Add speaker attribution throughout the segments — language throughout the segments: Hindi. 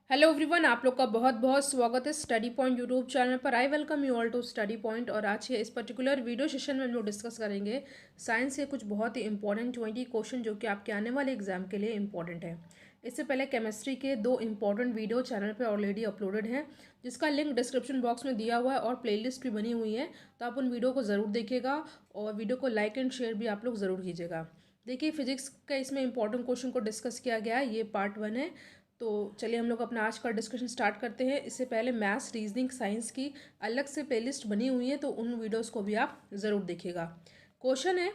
Speaker 1: हेलो एवरीवन, आप लोग का बहुत बहुत स्वागत है स्टडी पॉइंट यूट्यूब चैनल पर। I welcome you all to study point. और आज के इस पर्टिकुलर वीडियो सेशन में हम लोग डिस्कस करेंगे साइंस के कुछ बहुत ही इंपॉर्टेंट 20 क्वेश्चन जो कि आपके आने वाले एग्जाम के लिए इंपॉर्टेंट है। इससे पहले केमिस्ट्री के 2 इंपॉर्टेंट वीडियो चैनल पर ऑलरेडी अपलोडेड हैं, जिसका लिंक डिस्क्रिप्शन बॉक्स में दिया हुआ है और प्लेलिस्ट भी बनी हुई है, तो आप उन वीडियो को ज़रूर देखिएगा और वीडियो को लाइक एंड शेयर भी आप लोग ज़रूर कीजिएगा। देखिए, फिजिक्स का इसमें इंपॉर्टेंट क्वेश्चन को डिस्कस किया गया है, ये पार्ट 1 है। तो चलिए हम लोग अपना आज का डिस्कशन स्टार्ट करते हैं। इससे पहले मैथ्स, रीजनिंग, साइंस की अलग से प्लेलिस्ट बनी हुई है, तो उन वीडियोस को भी आप ज़रूर देखिएगा। क्वेश्चन है,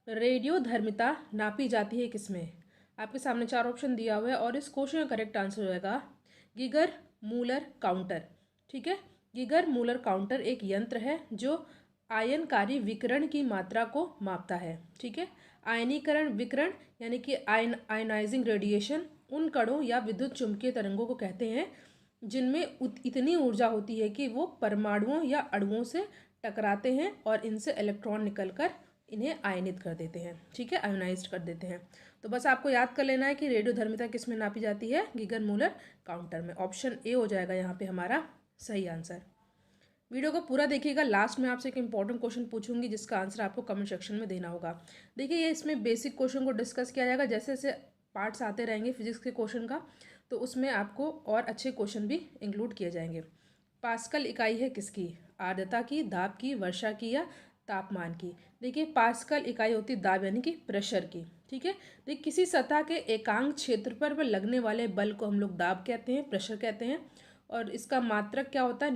Speaker 1: रेडियोधर्मिता नापी जाती है किसमें? आपके सामने 4 ऑप्शन दिया हुआ है और इस क्वेश्चन का करेक्ट आंसर हो जाएगा गीगर मूलर काउंटर। ठीक है, गीगर मूलर काउंटर एक यंत्र है जो आयनकारी विकिरण की मात्रा को मापता है। ठीक है, आयनीकरण विकिरण यानी कि आयनाइजिंग रेडिएशन उन कणों या विद्युत चुम्बकीय तरंगों को कहते हैं जिनमें इतनी ऊर्जा होती है कि वो परमाणुओं या अणुओं से टकराते हैं और इनसे इलेक्ट्रॉन निकलकर इन्हें आयनित कर देते हैं। ठीक है, आयोनाइज्ड कर देते हैं। तो बस आपको याद कर लेना है कि रेडियोधर्मिता किस में नापी जाती है? गीगर मूलर काउंटर में। ऑप्शन ए हो जाएगा यहाँ पे हमारा सही आंसर। वीडियो को पूरा देखिएगा, लास्ट में आपसे एक इंपॉर्टेंट क्वेश्चन पूछूंगी जिसका आंसर आपको कमेंट सेक्शन में देना होगा। देखिए, ये इसमें बेसिक क्वेश्चन को डिस्कस किया जाएगा, जैसे जैसे पार्ट्स आते रहेंगे फिजिक्स के क्वेश्चन का, तो उसमें आपको और अच्छे क्वेश्चन भी इंक्लूड किए जाएंगे। पास्कल इकाई है किसकी? आर्द्रता की, दाब की, वर्षा की या तापमान की? देखिए, पास्कल इकाई होती है दाब यानी कि प्रेशर की। ठीक है, देखिए किसी सतह के एकांक क्षेत्रफल पर लगने वाले बल को हम लोग दाब कहते हैं, प्रेशर कहते हैं। और इसका मात्रक क्या होता है?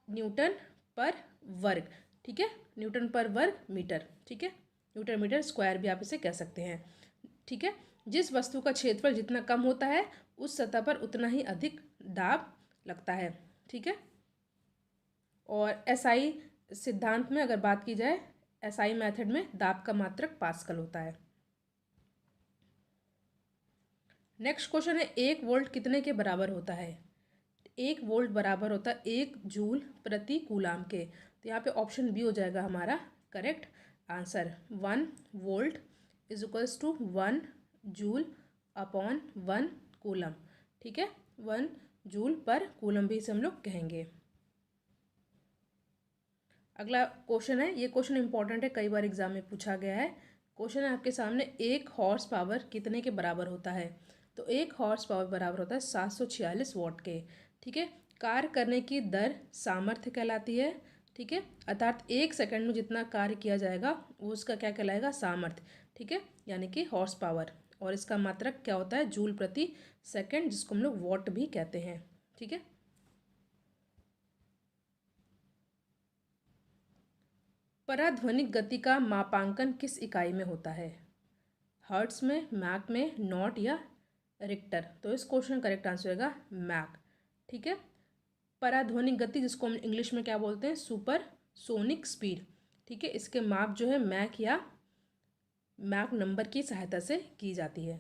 Speaker 1: न्यूटन पर वर्ग। ठीक है, न्यूटन पर वर्ग मीटर। ठीक है, न्यूटन मीटर स्क्वायर भी आप इसे कह सकते हैं। ठीक है, जिस वस्तु का क्षेत्रफल जितना कम होता है उस सतह पर उतना ही अधिक दाब लगता है। ठीक है, और एसआई सिद्धांत में अगर बात की जाए, एसआई मेथड में दाब का मात्रक पास्कल होता है। नेक्स्ट क्वेश्चन है, 1 वोल्ट कितने के बराबर होता है? 1 वोल्ट बराबर होता है 1 जूल प्रति कूलाम के। तो यहाँ पे ऑप्शन बी हो जाएगा हमारा correct answer. 1 volt is equals to 1 joule upon 1 coulomb. ठीक है, 1 जूल पर कूलम भी इसे हम लोग कहेंगे। अगला क्वेश्चन है, ये क्वेश्चन इंपॉर्टेंट है, कई बार एग्जाम में पूछा गया है। क्वेश्चन है आपके सामने, 1 हॉर्स पावर कितने के बराबर होता है? तो 1 हॉर्स पावर बराबर होता है 746 वाट के। ठीक है, कार्य करने की दर सामर्थ्य कहलाती है। ठीक है, अर्थात 1 सेकंड में जितना कार्य किया जाएगा वो उसका क्या कहलाएगा? सामर्थ्य। ठीक है, यानी कि हॉर्स पावर। और इसका मात्रक क्या होता है? जूल प्रति सेकंड, जिसको हम लोग वॉट भी कहते हैं। ठीक है, पराध्वनिक गति का मापांकन किस इकाई में होता है? हर्ट्स में, मैक में, नॉट या रिक्टर? तो इस क्वेश्चन का करेक्ट आंसर होगा मैक। ठीक है, पराध्वनिक गति जिसको हम इंग्लिश में क्या बोलते हैं? Super sonic speed. ठीक है, इसके माप जो है मैक या मैक नंबर की सहायता से की जाती है।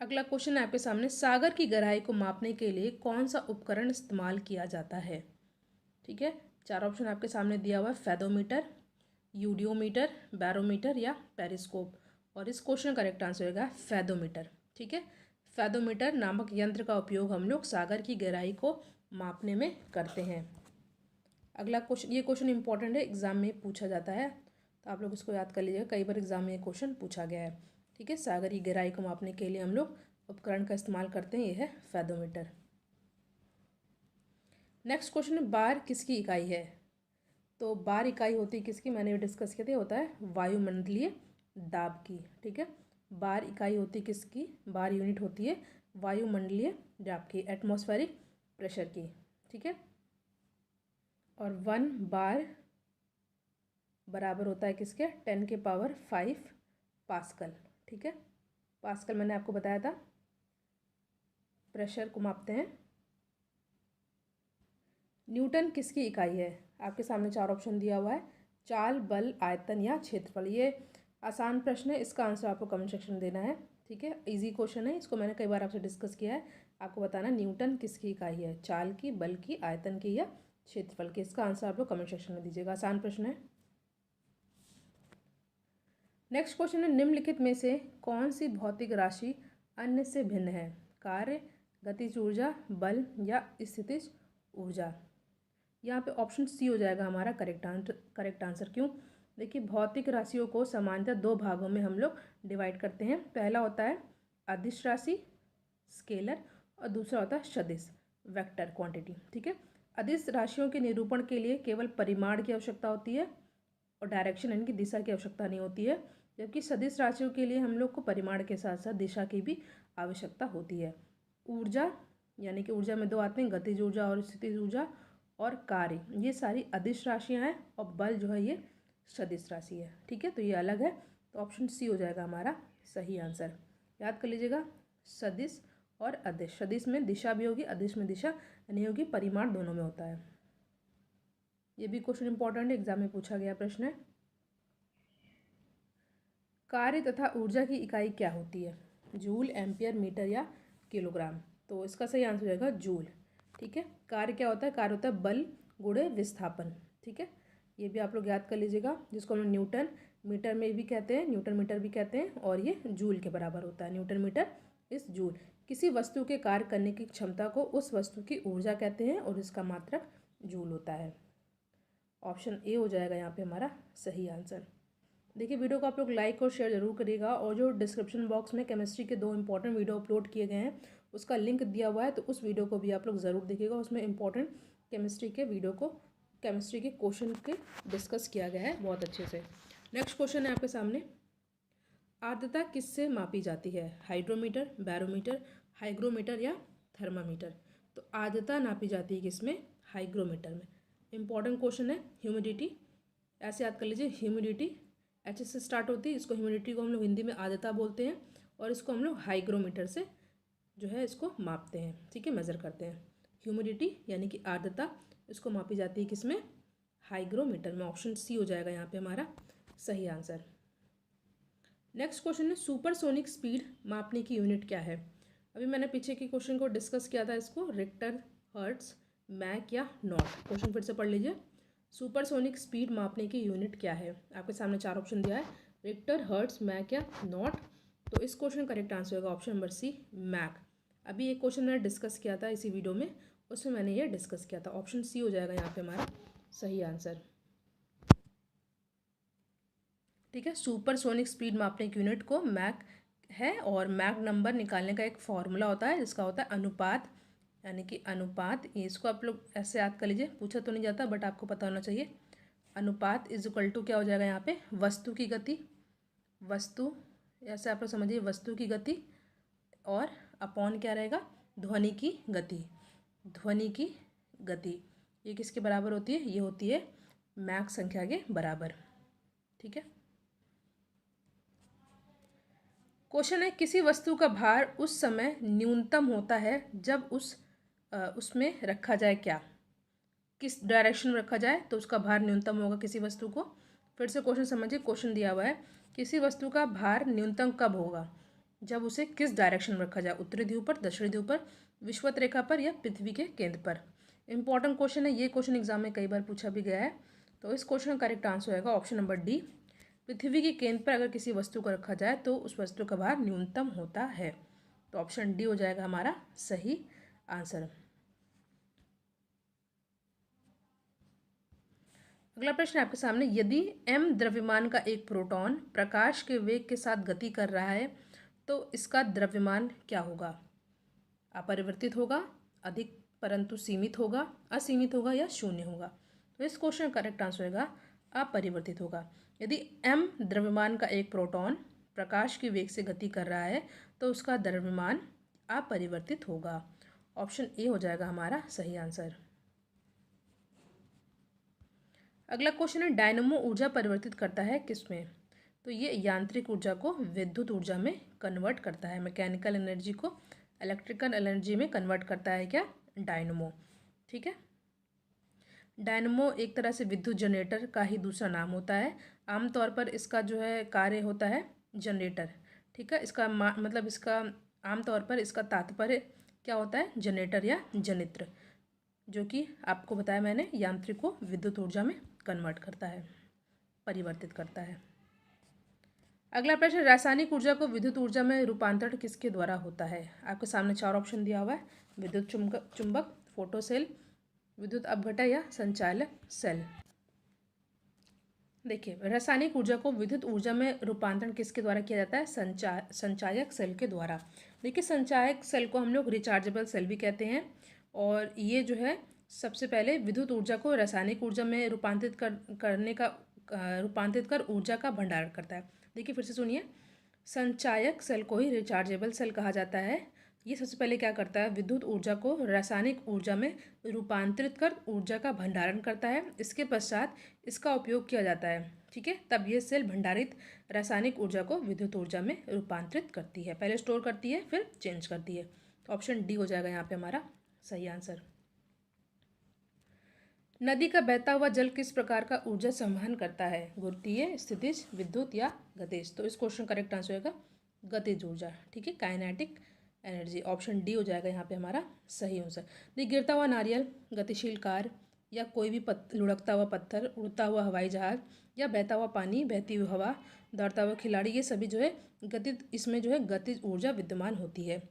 Speaker 1: अगला क्वेश्चन है आपके सामने, सागर की गहराई को मापने के लिए कौन सा उपकरण इस्तेमाल किया जाता है? ठीक है, 4 ऑप्शन आपके सामने दिया हुआ है, फेदोमीटर, यूडियोमीटर, बैरोमीटर या पेरिस्कोप। और इस क्वेश्चन का करेक्ट आंसर होगा फेदोमीटर। ठीक है, फेदोमीटर नामक यंत्र का उपयोग हम लोग सागर की गहराई को मापने में करते हैं। अगला क्वेश्चन, ये क्वेश्चन इंपॉर्टेंट है, एग्जाम में पूछा जाता है, तो आप लोग इसको याद कर लीजिएगा, कई बार एग्जाम में ये क्वेश्चन पूछा गया है। ठीक है, सागर की गहराई को मापने के लिए हम लोग उपकरण का इस्तेमाल करते हैं, ये है फेदोमीटर। नेक्स्ट क्वेश्चन है, बार किसकी इकाई है? तो बार इकाई होती है किसकी? मैंने डिस्कस किया था, होता है वायुमंडलीय दाब की। ठीक है, बार इकाई होती है किसकी? बार यूनिट होती है वायुमंडलीय दाब की, एटमॉस्फेरिक प्रेशर की। ठीक है, और 1 बार बराबर होता है किसके? 10⁵ पास्कल। ठीक है, पास्कल मैंने आपको बताया था, प्रेशर को मापते हैं। न्यूटन किसकी इकाई है? आपके सामने 4 ऑप्शन दिया हुआ है, चाल, बल, आयतन या क्षेत्रफल। ये आसान प्रश्न है, इसका आंसर आपको कमेंट सेक्शन में देना है। ठीक है, इजी क्वेश्चन है, इसको मैंने कई बार आपसे डिस्कस किया है। आपको बताना न्यूटन किसकी इकाई है, चाल की, बल की, आयतन की या क्षेत्रफल की? इसका आंसर आप लोग कमेंट सेक्शन में दीजिएगा, आसान प्रश्न है। नेक्स्ट क्वेश्चन है, निम्नलिखित में से कौन सी भौतिक राशि अन्य से भिन्न है? कार्य, गतिज ऊर्जा, बल या स्थितिज ऊर्जा। यहाँ पे ऑप्शन सी हो जाएगा हमारा करेक्ट आंसर। क्यों? देखिए, भौतिक राशियों को सामान्यतः दो भागों में हम लोग डिवाइड करते हैं। पहला होता है अदिश राशि स्केलर और दूसरा होता है सदिश वेक्टर क्वांटिटी। ठीक है, अदिश राशियों के निरूपण के लिए केवल परिमाण की आवश्यकता होती है और डायरेक्शन यानी कि दिशा की आवश्यकता नहीं होती है, जबकि सदिश राशियों के लिए हम लोग को परिमाण के साथ साथ दिशा की भी आवश्यकता होती है। ऊर्जा यानी कि ऊर्जा में दो आते हैं, गतिज ऊर्जा और स्थितिज ऊर्जा, और कार्य ये सारी अदिश राशियां हैं और बल जो है ये सदिश राशि है। ठीक है, तो ये अलग है, तो ऑप्शन सी हो जाएगा हमारा सही आंसर। याद कर लीजिएगा, सदिश और अदिश। सदिश में दिशा भी होगी, अदिश में दिशा नहीं होगी, परिमाण दोनों में होता है। ये भी क्वेश्चन इंपॉर्टेंट है, एग्जाम में पूछा गया प्रश्न है। कार्य तथा ऊर्जा की इकाई क्या होती है? जूल, एम्पियर, मीटर या किलोग्राम। तो इसका सही आंसर हो जाएगा जूल। ठीक है, कार्य क्या होता है? कार्य होता है बल गुणे विस्थापन। ठीक है, ये भी आप लोग याद कर लीजिएगा, जिसको हम न्यूटन मीटर में भी कहते हैं, न्यूटन मीटर भी कहते हैं, और ये जूल के बराबर होता है। न्यूटन मीटर इस जूल। किसी वस्तु के कार्य करने की क्षमता को उस वस्तु की ऊर्जा कहते हैं और इसका मात्रक जूल होता है। ऑप्शन ए हो जाएगा यहाँ पे हमारा सही आंसर। देखिए, वीडियो को आप लोग लाइक और शेयर जरूर करिएगा, और जो डिस्क्रिप्शन बॉक्स में केमिस्ट्री के दो इंपॉर्टेंट वीडियो अपलोड किए गए हैं उसका लिंक दिया हुआ है, तो उस वीडियो को भी आप लोग ज़रूर देखिएगा। उसमें इंपॉर्टेंट केमिस्ट्री के वीडियो को, केमिस्ट्री के क्वेश्चन के डिस्कस किया गया है बहुत अच्छे से। नेक्स्ट क्वेश्चन है आपके सामने, आर्द्रता किससे मापी जाती है? हाइड्रोमीटर, बैरोमीटर, हाइग्रोमीटर या थर्मामीटर। तो आर्द्रता नापी जाती है किसमें? हाइग्रोमीटर में। इंपॉर्टेंट क्वेश्चन है। ह्यूमिडिटी, ऐसे याद कर लीजिए, ह्यूमिडिटी एच से स्टार्ट होती है, इसको ह्यूमिडिटी को हम लोग हिंदी में आर्द्रता बोलते हैं, और इसको हम लोग हाइग्रोमीटर से जो है इसको मापते हैं। ठीक है, मेज़र करते हैं। ह्यूमिडिटी यानी कि आर्द्रता, इसको मापी जाती है किसमें? हाइग्रोमीटर में। ऑप्शन सी हो जाएगा यहाँ पे हमारा सही आंसर। नेक्स्ट क्वेश्चन है, सुपरसोनिक स्पीड मापने की यूनिट क्या है? अभी मैंने पीछे के क्वेश्चन को डिस्कस किया था, इसको रिक्टर, हर्ट्ज, मैक या नॉट। क्वेश्चन फिर से पढ़ लीजिए। सुपरसोनिक स्पीड मापने की यूनिट क्या है? आपके सामने चार ऑप्शन दिया है, रिक्टर, हर्ट्ज, मैक या नॉट। तो इस क्वेश्चन का करेक्ट आंसर होगा ऑप्शन नंबर सी, मैक। अभी एक क्वेश्चन मैंने डिस्कस किया था इसी वीडियो में, उसमें मैंने ये डिस्कस किया था। ऑप्शन सी हो जाएगा यहाँ पे हमारा सही आंसर। ठीक है, सुपरसोनिक स्पीड मापने की यूनिट को मैक है, और मैक नंबर निकालने का एक फॉर्मूला होता है जिसका होता है अनुपात, यानी कि अनुपात। इसको आप लोग ऐसे याद कर लीजिए, पूछा तो नहीं जाता बट आपको पता होना चाहिए। अनुपात इज इक्वल टू क्या हो जाएगा यहाँ पे? वस्तु की गति, वस्तु, ऐसे आप लोग समझिए, वस्तु की गति, और अपॉन क्या रहेगा? ध्वनि की गति। ध्वनि की गति ये किसके बराबर होती है? ये होती है मैक संख्या के बराबर। ठीक है, क्वेश्चन है, किसी वस्तु का भार उस समय न्यूनतम होता है जब उसमें रखा जाए क्या? किस डायरेक्शन में रखा जाए तो उसका भार न्यूनतम होगा किसी वस्तु को? फिर से क्वेश्चन समझिए, क्वेश्चन दिया हुआ है, किसी वस्तु का भार न्यूनतम कब होगा? जब उसे किस डायरेक्शन में रखा जाए? उत्तरी ध्रुव पर, दक्षिणी ध्रुव पर, विषुवत रेखा पर या पृथ्वी के केंद्र पर? इंपॉर्टेंट क्वेश्चन है, ये क्वेश्चन एग्जाम में कई बार पूछा भी गया है। तो इस क्वेश्चन का करेक्ट आंसर होगा ऑप्शन नंबर डी, पृथ्वी के केंद्र पर अगर किसी वस्तु को रखा जाए तो उस वस्तु का भार न्यूनतम होता है। तो ऑप्शन डी हो जाएगा हमारा सही आंसर। अगला प्रश्न आपके सामने, यदि m द्रव्यमान का एक प्रोटॉन प्रकाश के वेग के साथ गति कर रहा है तो इसका द्रव्यमान क्या होगा? अपरिवर्तित होगा, अधिक परंतु सीमित होगा, असीमित होगा या शून्य होगा? तो इस क्वेश्चन का करेक्ट आंसर होगा अपरिवर्तित होगा। यदि m द्रव्यमान का एक प्रोटॉन प्रकाश के वेग से गति कर रहा है तो उसका द्रव्यमान अपरिवर्तित होगा। ऑप्शन ए हो जाएगा हमारा सही आंसर। अगला क्वेश्चन है, डायनमो ऊर्जा परिवर्तित करता है किसमें? तो ये यांत्रिक ऊर्जा को विद्युत ऊर्जा में कन्वर्ट करता है। मैकेनिकल एनर्जी को इलेक्ट्रिकल एनर्जी में कन्वर्ट करता है क्या? डायनमो। ठीक है, डायनमो एक तरह से विद्युत जनरेटर का ही दूसरा नाम होता है। आमतौर पर इसका जो है कार्य होता है जनरेटर। ठीक है, इसका मतलब इसका आमतौर पर इसका तात्पर्य क्या होता है? जनरेटर या जनित्र, जो कि आपको बताया मैंने यांत्रिक को विद्युत ऊर्जा में कन्वर्ट करता है, परिवर्तित करता है। अगला प्रश्न, रासायनिक ऊर्जा को विद्युत ऊर्जा में रूपांतरण किसके द्वारा होता है? आपके सामने 4 ऑप्शन दिया हुआ है, विद्युत चुंबक, फोटो सेल, विद्युत अपघटक या संचालक सेल। देखिए, रासायनिक ऊर्जा को विद्युत ऊर्जा में रूपांतरण किसके द्वारा किया जाता है? संचायक सेल के द्वारा। देखिए, संचायक सेल को हम लोग रिचार्जेबल सेल भी कहते हैं, और ये जो है सबसे पहले विद्युत ऊर्जा को रासायनिक ऊर्जा में रूपांतरित कर ऊर्जा का भंडारण करता है। देखिए फिर से सुनिए, संचायक सेल को ही रिचार्जेबल सेल कहा जाता है। ये सबसे पहले क्या करता है? विद्युत ऊर्जा को रासायनिक ऊर्जा में रूपांतरित कर ऊर्जा का भंडारण करता है। इसके पश्चात इसका उपयोग किया जाता है, ठीक है। तब ये सेल भंडारित रासायनिक ऊर्जा को विद्युत ऊर्जा में रूपांतरित करती है। पहले स्टोर करती है, फिर चेंज करती है। तो ऑप्शन डी हो जाएगा यहाँ पे हमारा सही आंसर। नदी का बहता हुआ जल किस प्रकार का ऊर्जा संवहन करता है? गुरुत्वीय, स्थितिज, विद्युत या गतिज? तो इस क्वेश्चन का करेक्ट आंसर होगा गतिज ऊर्जा, ठीक है, काइनेटिक एनर्जी। ऑप्शन डी हो जाएगा यहाँ पे हमारा सही आंसर। देखिए, गिरता हुआ नारियल, गतिशील कार, या कोई भी लुढ़कता हुआ पत्थर, उड़ता हुआ हवाई जहाज, या बहता हुआ पानी, बहती हुई हवा, दौड़ता हुआ खिलाड़ी, ये सभी जो है इसमें जो है गतिज ऊर्जा विद्यमान होती है,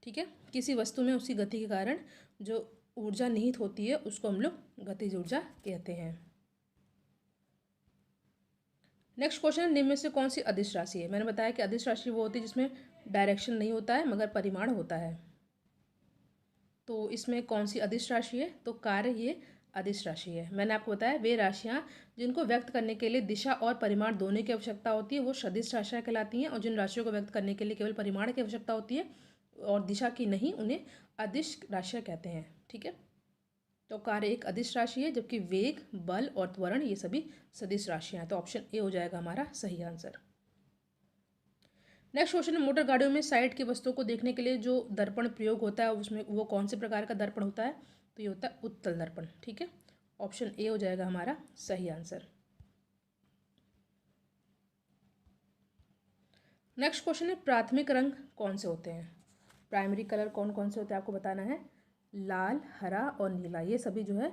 Speaker 1: ठीक है। किसी वस्तु में उसकी गति के कारण जो ऊर्जा निहित होती है उसको हम लोग गतिज ऊर्जा कहते हैं। नेक्स्ट क्वेश्चन है, निम्न में से कौन सी अदिश राशि है? मैंने बताया कि अदिश राशि वो होती है जिसमें डायरेक्शन नहीं होता है मगर परिमाण होता है। तो इसमें कौन सी अदिश राशि है? तो कार्य ये अदिश राशि है। मैंने आपको बताया वे राशियाँ जिनको व्यक्त करने के लिए दिशा और परिमाण दोनों की आवश्यकता होती है वो सदिश राशियाँ कहलाती हैं, और जिन राशियों को व्यक्त करने के लिए केवल परिमाण की आवश्यकता होती है और दिशा की नहीं, उन्हें अदिश राशियाँ कहते हैं, ठीक है। तो कार्य एक अदिश राशि है, जबकि वेग, बल और त्वरण ये सभी सदिश राशियां हैं। तो ऑप्शन ए हो जाएगा हमारा सही आंसर। नेक्स्ट क्वेश्चन है, मोटर गाड़ियों में साइड की वस्तुओं को देखने के लिए जो दर्पण प्रयोग होता है उसमें वो कौन से प्रकार का दर्पण होता है? तो ये होता है उत्तल दर्पण, ठीक है। ऑप्शन ए हो जाएगा हमारा सही आंसर। नेक्स्ट क्वेश्चन है, प्राथमिक रंग कौन से होते हैं? प्राइमरी कलर कौन कौन से होते हैं आपको बताना है। लाल, हरा और नीला, ये सभी जो है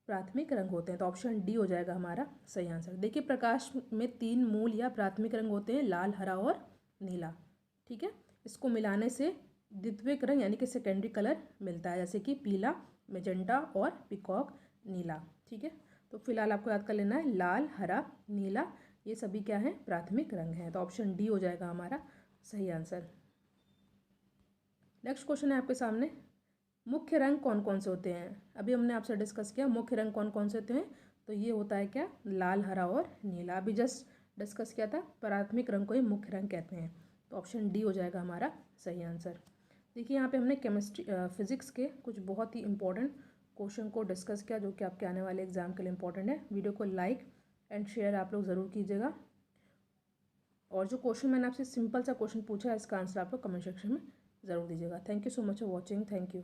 Speaker 1: प्राथमिक रंग होते हैं। तो ऑप्शन डी हो जाएगा हमारा सही आंसर। देखिए, प्रकाश में 3 मूल या प्राथमिक रंग होते हैं, लाल, हरा और नीला, ठीक है। इसको मिलाने से द्वितीयक रंग यानी कि सेकेंडरी कलर मिलता है, जैसे कि पीला, मेजेंटा और पिकॉक नीला, ठीक है। तो फिलहाल आपको याद कर लेना है, लाल, हरा, नीला ये सभी क्या हैं? प्राथमिक रंग हैं। तो ऑप्शन डी हो जाएगा हमारा सही आंसर। नेक्स्ट क्वेश्चन है आपके सामने, मुख्य रंग कौन कौन से होते हैं? अभी हमने आपसे डिस्कस किया मुख्य रंग कौन कौन से होते हैं, तो ये होता है क्या? लाल, हरा और नीला। अभी जस्ट डिस्कस किया था, प्राथमिक रंग को ही मुख्य रंग कहते हैं। तो ऑप्शन डी हो जाएगा हमारा सही आंसर। देखिए, यहाँ पे हमने फिजिक्स के कुछ बहुत ही इंपॉर्टेंट क्वेश्चन को डिस्कस किया जो कि आपके आने वाले एग्जाम के लिए इंपॉर्टेंट है। वीडियो को लाइक एंड शेयर आप लोग ज़रूर कीजिएगा, और जो क्वेश्चन मैंने आपसे सिंपल सा क्वेश्चन पूछा है इसका आंसर आप लोग कमेंट सेक्शन में ज़रूर दीजिएगा। Thank you so much for watching. Thank you.